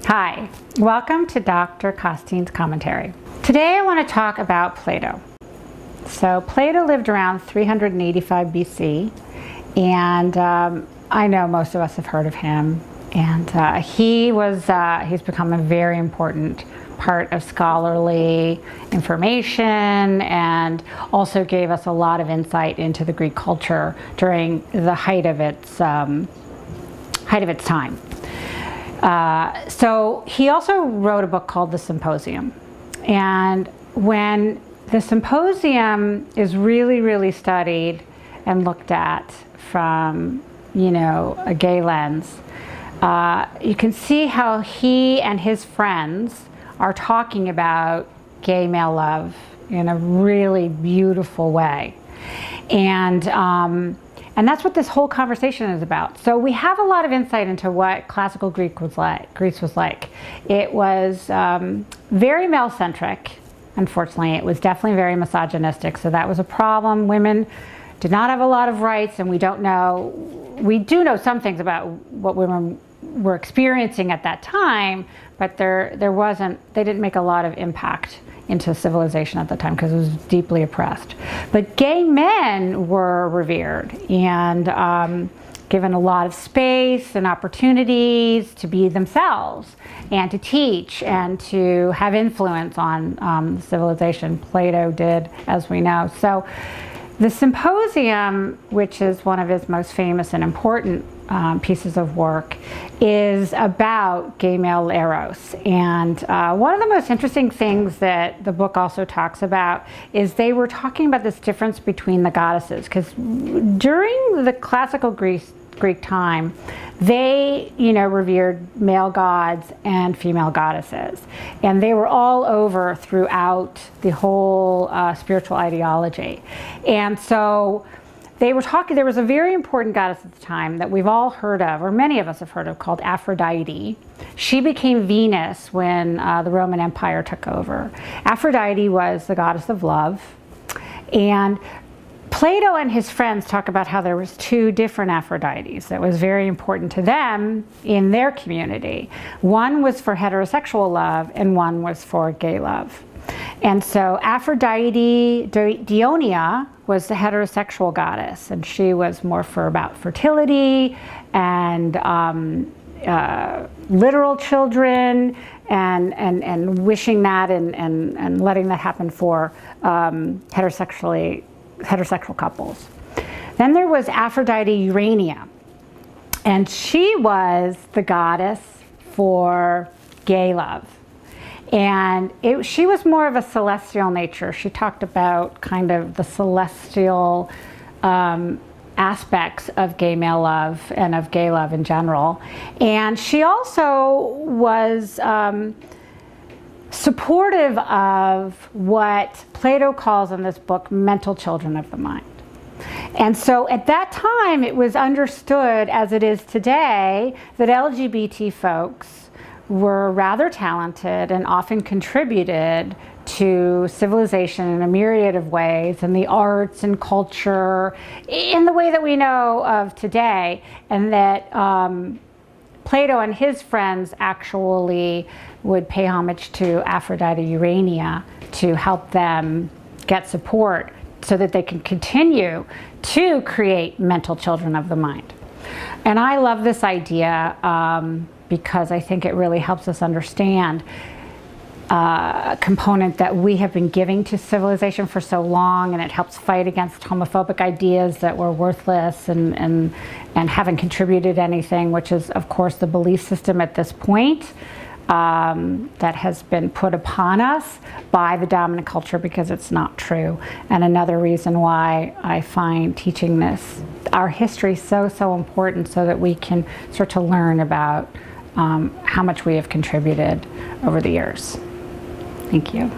Hi, welcome to Dr. Costine's commentary. Today I want to talk about Plato. So Plato lived around 385 BC, and I know most of us have heard of him. And he's become a very important part of scholarly information, and also gave us a lot of insight into the Greek culture during the height of its time. So he also wrote a book called the Symposium. And when the Symposium is really studied and looked at from, a gay lens, you can see how he and his friends are talking about gay male love in a really beautiful way. And that's what this whole conversation is about. So we have a lot of insight into what classical Greece was like. It was very male-centric. Unfortunately, it was definitely very misogynistic, so that was a problem. Women did not have a lot of rights, and we do know some things about what women were experiencing at that time, but they didn't make a lot of impact into civilization at the time because it was deeply oppressed. But gay men were revered and given a lot of space and opportunities to be themselves and to teach and to have influence on civilization. Plato did, as we know. So the Symposium, which is one of his most famous and important pieces of work, is about gay male eros. And one of the most interesting things that the book also talks about is they were talking about this difference between the goddesses, because during the classical Greek time, they, revered male gods and female goddesses. And they were all over throughout the whole spiritual ideology. And so they were talking, there was a very important goddess at the time that we've all heard of, or many of us have heard of, called Aphrodite. She became Venus when the Roman Empire took over. Aphrodite was the goddess of love. And Plato and his friends talk about how there was two different Aphrodites that was very important to them in their community. One was for heterosexual love and one was for gay love. And so Aphrodite Urania was the heterosexual goddess, and she was more about fertility and literal children and wishing that and letting that happen for heterosexual couples. Then there was Aphrodite Urania, and she was the goddess for gay love. And she was more of a celestial nature. She talked about kind of the celestial aspects of gay male love and of gay love in general. And she also was supportive of what Plato calls in this book mental children of the mind. And so at that time, it was understood, as it is today, that LGBT folks were rather talented and often contributed to civilization in a myriad of ways, in the arts and culture, in the way that we know of today, and that Plato and his friends actually would pay homage to Aphrodite Urania to help them get support so that they can continue to create mental children of the mind. And I love this idea because I think it really helps us understand a component that we have been giving to civilization for so long, and it helps fight against homophobic ideas that we're worthless and haven't contributed anything, which is, of course, the belief system at this point that has been put upon us by the dominant culture because it's not true. And another reason why I find teaching our history so important, so that we can start to learn about how much we have contributed over the years. Thank you.